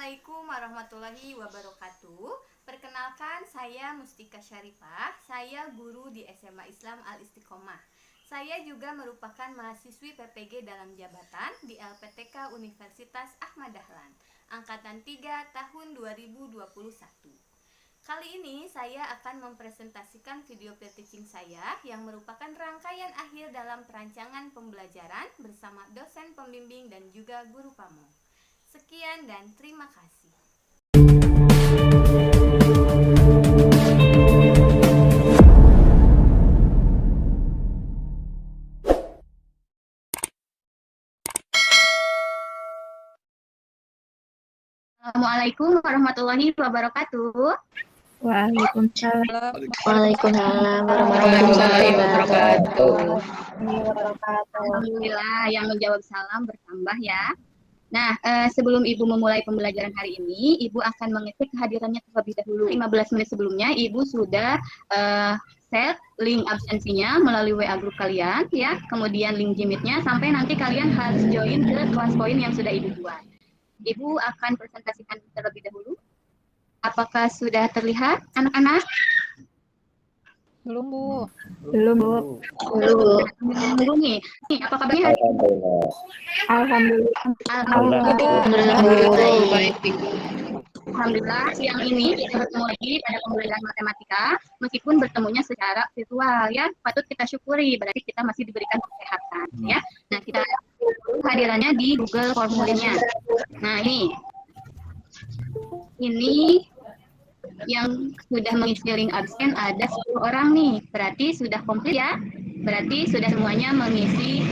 Assalamualaikum warahmatullahi wabarakatuh. Perkenalkan, saya Mustika Syarifah. Saya guru di SMA Islam Al-Istiqomah. Saya juga merupakan mahasiswi PPG dalam jabatan di LPTK Universitas Ahmad Dahlan, Angkatan 3 tahun 2021. Kali ini saya akan mempresentasikan video peer teaching saya yang merupakan rangkaian akhir dalam perancangan pembelajaran bersama dosen pembimbing dan juga guru pamong. Sekian dan terima kasih. Assalamualaikum warahmatullahi wabarakatuh. Waalaikumsalam. Waalaikumsalam warahmatullahi wabarakatuh. Alhamdulillah, yang menjawab salam bertambah ya. Nah, sebelum Ibu memulai pembelajaran hari ini, Ibu akan mengecek kehadirannya terlebih dahulu. 15 menit sebelumnya, Ibu sudah set link absensinya melalui WA grup kalian, ya. Kemudian link Jimit-nya, sampai nanti kalian harus join ke kelas poin yang sudah Ibu buat. Ibu akan presentasikan terlebih dahulu. Apakah sudah terlihat, anak-anak? Belum, Bu. Belum, Bu. Belum nih. Apa kabarnya hari ini? Alhamdulillah. Alhamdulillah, siang ini kita bertemu lagi pada pembelajaran matematika, meskipun bertemunya secara virtual ya. Patut kita syukuri, berarti kita masih diberikan kesehatan ya. Nah, kita hadirannya di Google formulirnya. Nah, ini yang sudah mengisi link absen ada 10 orang nih, berarti sudah komplit ya, berarti sudah semuanya mengisi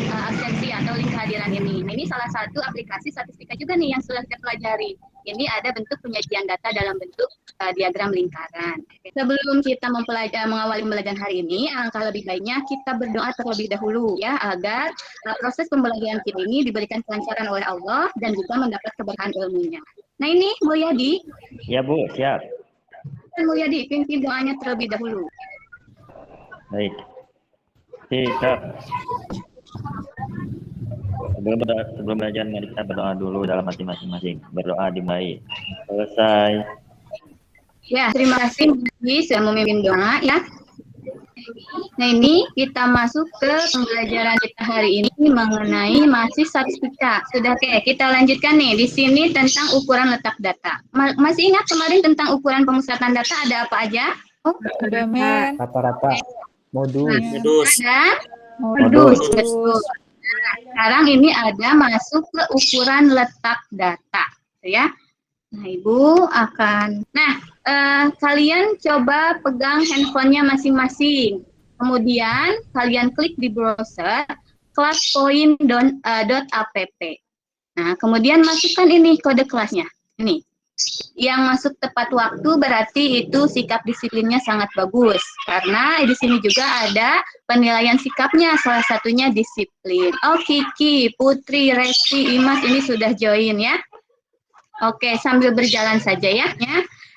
absensi atau link kehadiran ini. Nah, ini salah satu aplikasi statistika juga nih yang sudah kita pelajari. Ini ada bentuk penyajian data dalam bentuk diagram lingkaran. Sebelum kita mengawali pembelajaran hari ini, alangkah lebih baiknya kita berdoa terlebih dahulu ya, agar proses pembelajaran kita ini diberikan kelancaran oleh Allah dan juga mendapat keberkahan ilmunya. Nah, ini Mulyadi. Ya, Bu, siap. Mulyadi, pimpin doanya terlebih dahulu. Baik. Siap. Sebelum belajar, mari kita berdoa dulu dalam hati masing-masing. Berdoa dimulai. Selesai. Ya, terima kasih Mulyadi sudah memimpin doa ya. Nah, ini kita masuk ke pembelajaran kita hari ini mengenai masih statistika. Sudah, oke, kita lanjutkan nih. Di sini tentang ukuran letak data. Masih ingat kemarin tentang ukuran pemusatan data ada apa aja? Ada men. Rata-rata. Modus. Ada modus. Betul. Nah, sekarang ini ada masuk ke ukuran letak data, ya. Nah, Ibu akan. Nah, kalian coba pegang handphonenya masing-masing. Kemudian kalian klik di browser classpoint.app. Nah, kemudian masukkan ini kode kelasnya. Ini. Yang masuk tepat waktu berarti itu sikap disiplinnya sangat bagus. Karena di sini juga ada penilaian sikapnya, salah satunya disiplin. Oh, Kiki, Putri, Resti, Imas ini sudah join ya. Oke, sambil berjalan saja ya.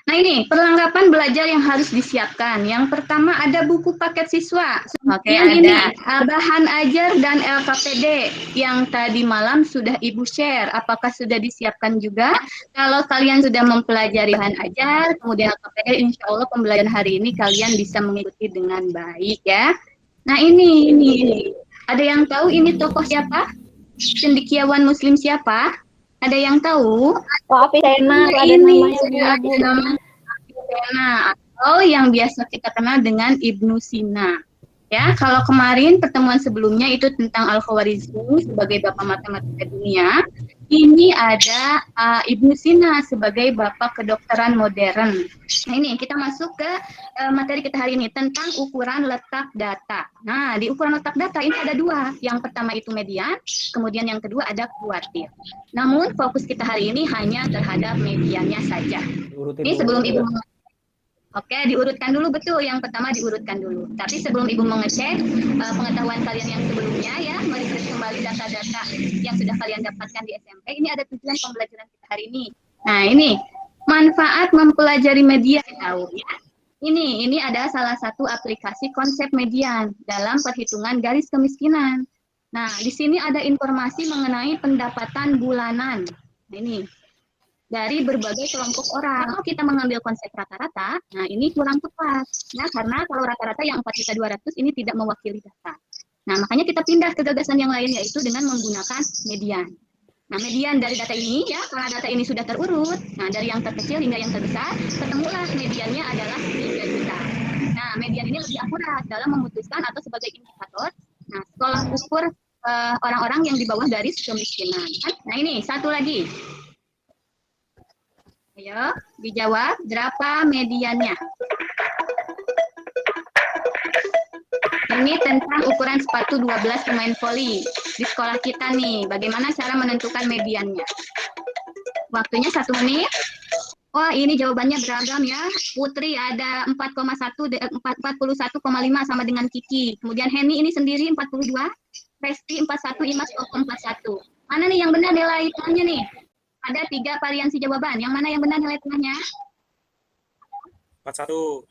Nah, ini perlengkapan belajar yang harus disiapkan. Yang pertama ada buku paket siswa. Oke, yang ini bahan ajar dan LKPD yang tadi malam sudah Ibu share. Apakah sudah disiapkan juga? Kalau kalian sudah mempelajari bahan ajar, kemudian LKPD, insya Allah pembelajaran hari ini kalian bisa mengikuti dengan baik ya. Nah, ini. Ada yang tahu ini tokoh siapa? Cendekiawan Muslim siapa? Ada yang tahu? Avicenna, ada Ini namanya. Avicenna, atau yang biasa kita kenal dengan Ibnu Sina. Ya, kalau kemarin pertemuan sebelumnya itu tentang Al-Khwarizmi sebagai bapak matematika dunia, ini ada Ibnu Sina sebagai bapak kedokteran modern. Nah, ini kita masuk ke materi kita hari ini tentang ukuran letak data. Nah, di ukuran letak data ini ada dua. Yang pertama itu median, kemudian yang kedua ada kuartil. Namun fokus kita hari ini hanya terhadap mediannya saja. Ini sebelum Ibu Oke, diurutkan dulu, betul. Yang pertama diurutkan dulu. Tapi sebelum Ibu mengecek pengetahuan kalian yang sebelumnya ya, merefresh kembali data-data yang sudah kalian dapatkan di SMP. Ini ada tujuan pembelajaran kita hari ini. Nah, ini manfaat mempelajari media tahu ya. Ini ada salah satu aplikasi konsep median dalam perhitungan garis kemiskinan. Nah, di sini ada informasi mengenai pendapatan bulanan. Nah, ini dari berbagai kelompok orang. Kalau kita mengambil konsep rata-rata, nah ini kurang tepat. Ya, karena kalau rata-rata yang 4.200 ini tidak mewakili data. Nah, makanya kita pindah ke gagasan yang lain, yaitu dengan menggunakan median. Nah, median dari data ini, ya, karena data ini sudah terurut, nah dari yang terkecil hingga yang terbesar, ketemulah mediannya adalah 3 juta. Nah, median ini lebih akurat dalam memutuskan atau sebagai indikator, nah, sekolah ukur orang-orang yang di bawah garis kemiskinan. Nah, ini satu lagi. Ayo, dijawab berapa mediannya? Ini tentang ukuran sepatu 12 pemain voli di sekolah kita nih. Bagaimana cara menentukan mediannya? Waktunya 1 menit. Wah, ini jawabannya beragam ya. Putri ada 41,5 sama dengan Kiki. Kemudian Heni ini sendiri 42, Resti 41, Imas 41. Mana nih yang benar nilai tengahnya nih? Ada 3 variasi jawaban. Yang mana yang benar nilai tengahnya? 41.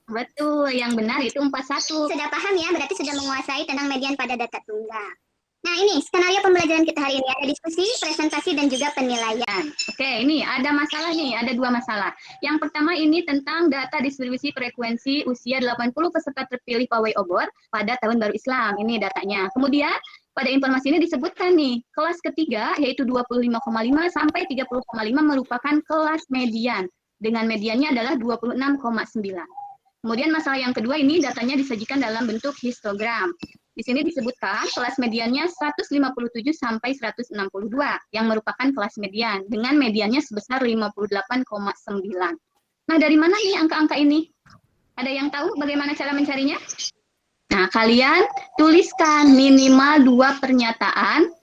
Betul, yang benar itu 41. Sudah paham ya, berarti sudah menguasai tentang median pada data tunggal. Nah ini, skenario pembelajaran kita hari ini. Ada diskusi, presentasi, dan juga penilaian. Oke, ini ada masalah nih, ada 2 masalah. Yang pertama ini tentang data distribusi frekuensi usia 80 peserta terpilih pawai obor pada tahun baru Islam. Ini datanya. Kemudian, pada informasi ini disebutkan nih, kelas ketiga yaitu 25,5 sampai 30,5 merupakan kelas median. Dengan mediannya adalah 26,9. Kemudian masalah yang kedua ini datanya disajikan dalam bentuk histogram. Di sini disebutkan kelas mediannya 157 sampai 162 yang merupakan kelas median dengan mediannya sebesar 58,9. Nah, dari mana nih angka-angka ini? Ada yang tahu bagaimana cara mencarinya? Nah, kalian tuliskan minimal 2 pernyataan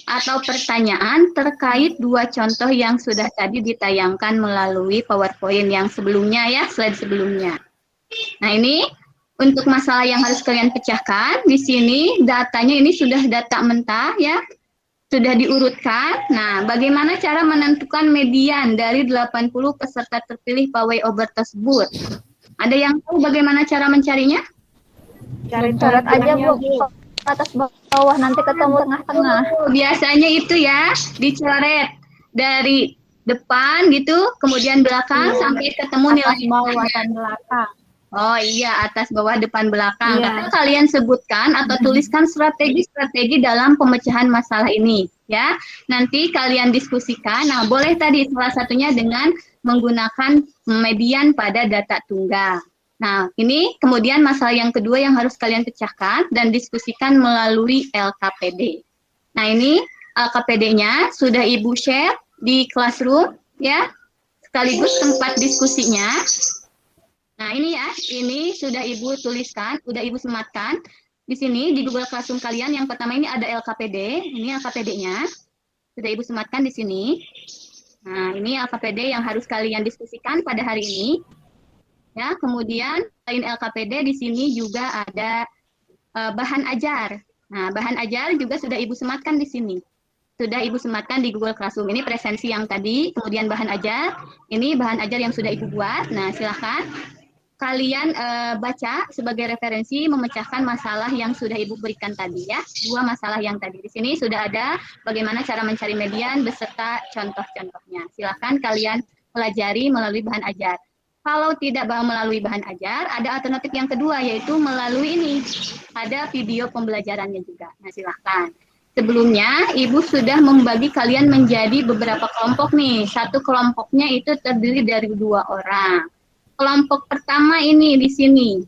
atau pertanyaan terkait 2 contoh yang sudah tadi ditayangkan melalui PowerPoint yang sebelumnya ya, slide sebelumnya. Nah, ini untuk masalah yang harus kalian pecahkan, di sini datanya ini sudah data mentah ya, sudah diurutkan. Nah, bagaimana cara menentukan median dari 80 peserta terpilih pawai obor tersebut? Ada yang tahu bagaimana cara mencarinya? Cari coret aja Bu, atas bawah nanti ketemu tengah-tengah. Biasanya itu ya, dicoret dari depan gitu, kemudian belakang sampai ketemu nilai Bawah dan belakang. Oh iya, atas bawah depan belakang. Iya. Kata kalian sebutkan atau tuliskan strategi-strategi dalam pemecahan masalah ini, ya. Nanti kalian diskusikan. Nah, boleh tadi salah satunya dengan menggunakan median pada data tunggal. Nah, ini kemudian masalah yang kedua yang harus kalian pecahkan dan diskusikan melalui LKPD. Nah, ini LKPD-nya sudah Ibu share di Classroom, ya. Sekaligus tempat diskusinya. Nah, ini ya, ini sudah Ibu tuliskan, sudah Ibu sematkan. Di sini, di Google Classroom kalian, yang pertama ini ada LKPD, ini LKPD-nya. Sudah Ibu sematkan di sini. Nah, ini LKPD yang harus kalian diskusikan pada hari ini. Ya, kemudian, selain LKPD, di sini juga ada bahan ajar. Nah, bahan ajar juga sudah Ibu sematkan di sini. Sudah Ibu sematkan di Google Classroom. Ini presensi yang tadi, kemudian bahan ajar. Ini bahan ajar yang sudah Ibu buat. Nah, silakan kalian baca sebagai referensi memecahkan masalah yang sudah Ibu berikan tadi ya. 2 masalah yang tadi. Di sini sudah ada bagaimana cara mencari median beserta contoh-contohnya. Silakan kalian pelajari melalui bahan ajar. Kalau tidak melalui bahan ajar, ada alternatif yang kedua yaitu melalui ini. Ada video pembelajarannya juga. Nah, silakan. Sebelumnya, Ibu sudah membagi kalian menjadi beberapa kelompok nih. Satu kelompoknya itu terdiri dari 2 orang. Kelompok pertama ini di sini.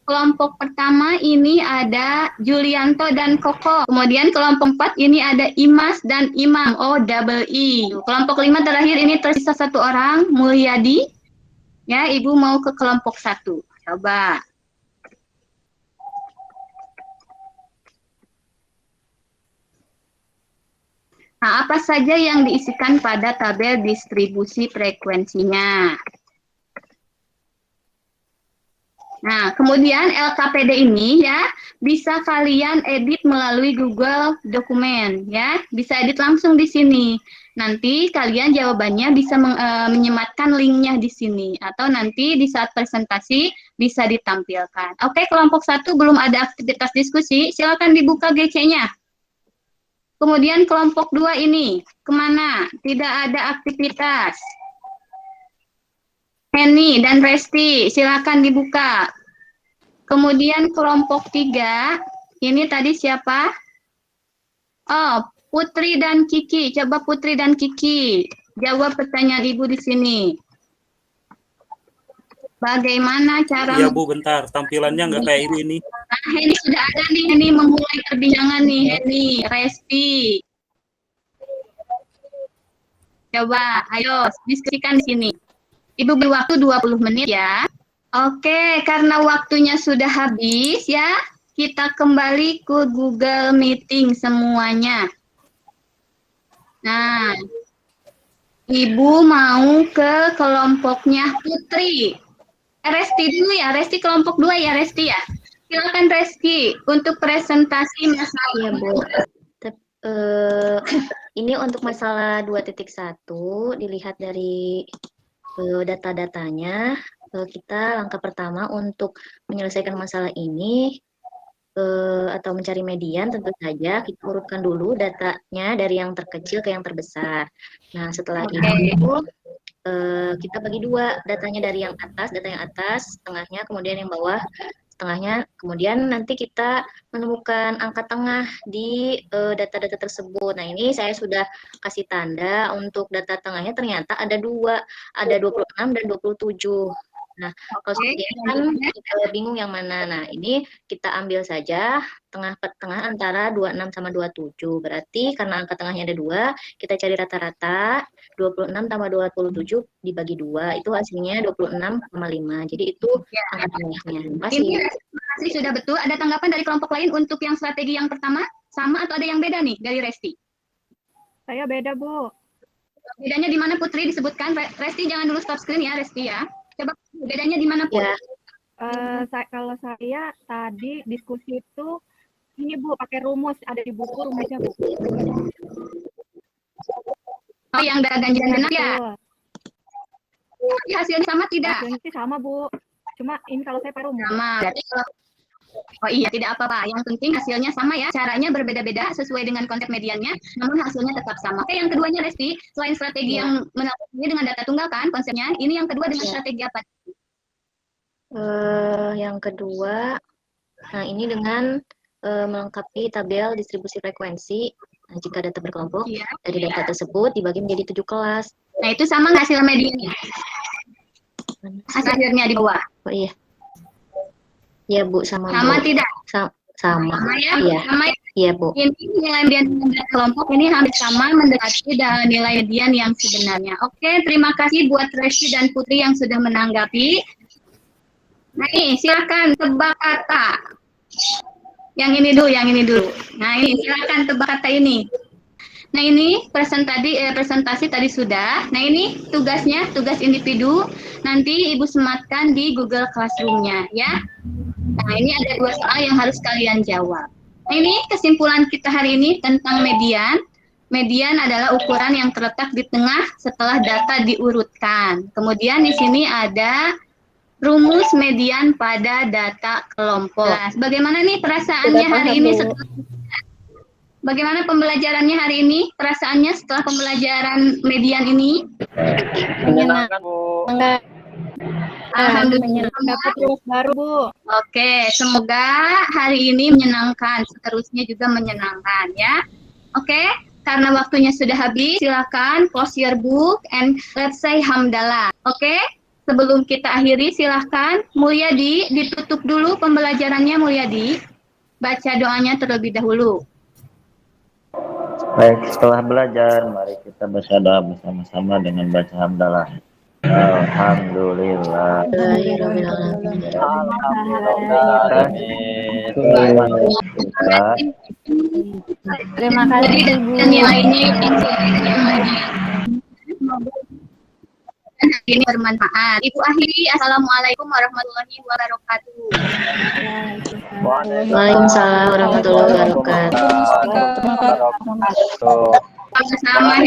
Kelompok pertama ini ada Julianto dan Koko. Kemudian kelompok 4 ini ada Imas dan Imam. Oh, double I. Kelompok 5 terakhir ini tersisa 1 orang, Mulyadi. Ya, Ibu mau ke kelompok 1. Coba. Nah, apa saja yang diisikan pada tabel distribusi frekuensinya? Nah, kemudian LKPD ini ya bisa kalian edit melalui Google Dokumen ya, bisa edit langsung di sini. Nanti kalian jawabannya bisa menyematkan linknya di sini atau nanti di saat presentasi bisa ditampilkan. Oke, kelompok 1 belum ada aktivitas diskusi, silakan dibuka GC-nya. Kemudian kelompok 2 ini, kemana? Tidak ada aktivitas. Henny dan Resti, silakan dibuka. Kemudian kelompok 3, ini tadi siapa? Oh, Putri dan Kiki. Coba Putri dan Kiki jawab pertanyaan Ibu di sini. Bagaimana cara... Iya Bu, bentar. Tampilannya nggak kayak ini. Nah, Henny sudah ada nih, Henny memulai perbincangan nih, Henny, Resti. Coba, ayo diskusikan di sini. Ibu beri waktu 20 menit ya. Oke, karena waktunya sudah habis ya, kita kembali ke Google Meeting semuanya. Nah, Ibu mau ke kelompoknya Putri. Resti dulu ya, Resti kelompok 2 ya, Resti ya. Silakan Resti untuk presentasi masalah. Iya, Bu. Ini untuk masalah 2.1 dilihat dari data-datanya. Kita langkah pertama untuk menyelesaikan masalah ini atau mencari median, tentu saja kita urutkan dulu datanya dari yang terkecil ke yang terbesar. Nah, setelah itu kita bagi dua, datanya dari yang atas, data yang atas, setengahnya, kemudian yang bawah, setengahnya, kemudian nanti kita menemukan angka tengah di data-data tersebut. Nah, ini saya sudah kasih tanda untuk data tengahnya ternyata ada dua, ada 26 dan 27. Nah, kalau seperti kan kita bingung yang mana. Nah, ini kita ambil saja tengah-tengah antara 26 sama 27. Berarti karena angka tengahnya ada 2, kita cari rata-rata 26 tambah 27 dibagi 2. Itu hasilnya 26,5. Jadi itu angka tengahnya. Masih sudah betul. Ada tanggapan dari kelompok lain untuk yang strategi yang pertama? Sama atau ada yang beda nih dari Resti? Saya beda, Bu. Bedanya di mana Putri disebutkan? Resti jangan dulu stop screen ya, Resti ya. Coba bedanya di mana, Put? Ya. Kalau saya tadi diskusi itu ini Bu, pakai rumus, ada di buku rumusnya Bu. Oh, yang ada ganjilan genap ya? Tapi hasilnya sama tidak? Hasilnya sih sama Bu, cuma ini kalau saya pakai rumus. Sama. Berarti kalau... Oh iya, tidak apa-apa. Yang penting hasilnya sama ya. Caranya berbeda-beda sesuai dengan konsep mediannya, namun hasilnya tetap sama. Oke, yang keduanya Resti, selain strategi yang menentukan ini dengan data tunggal kan konsepnya, ini yang kedua dengan strategi apa? Yang kedua, nah ini dengan melengkapi tabel distribusi frekuensi. Nah, jika data berkelompok, dari data tersebut dibagi menjadi 7 kelas. Nah, itu sama nggak hasil mediannya? Hasilnya di bawah. Oh iya. Iya Bu, sama sama Bu. Tidak? Sama. Ya? Iya. Sama ya? Iya Bu. Ini nilai median kelompok ini hampir sama mendekati dengan nilai median yang sebenarnya. Oke, terima kasih buat Resti dan Putri yang sudah menanggapi. Nah, ini silakan tebak kata. Yang ini dulu. Nah, ini silakan tebak kata ini. Nah, ini presentasi tadi sudah. Nah, ini tugasnya, tugas individu. Nanti Ibu sematkan di Google Classroom-nya ya. Nah, ini ada 2 soal yang harus kalian jawab. Nah, ini kesimpulan kita hari ini tentang median. Median adalah ukuran yang terletak di tengah setelah data diurutkan. Kemudian di sini ada rumus median pada data kelompok. Nah, bagaimana nih perasaannya hari ini? Bagaimana pembelajarannya hari ini? Perasaannya setelah pembelajaran median ini? Menyenangkan, Bu. Alhamdulillah. Dapat rumus baru Bu. Oke, semoga hari ini menyenangkan, seterusnya juga menyenangkan ya. Oke, karena waktunya sudah habis, silakan close your book and let's say hamdalah. Oke, sebelum kita akhiri, silakan Mulyadi ditutup dulu pembelajarannya. Mulyadi, baca doanya terlebih dahulu. Baik, setelah belajar, mari kita berdoa bersama-sama dengan baca hamdalah. Alhamdulillah. Terima kasih Bu. Nilainya ini bermanfaat. Ibu akhiri, assalamualaikum warahmatullahi wabarakatuh. Waalaikumsalam warahmatullahi wabarakatuh. Sama-sama.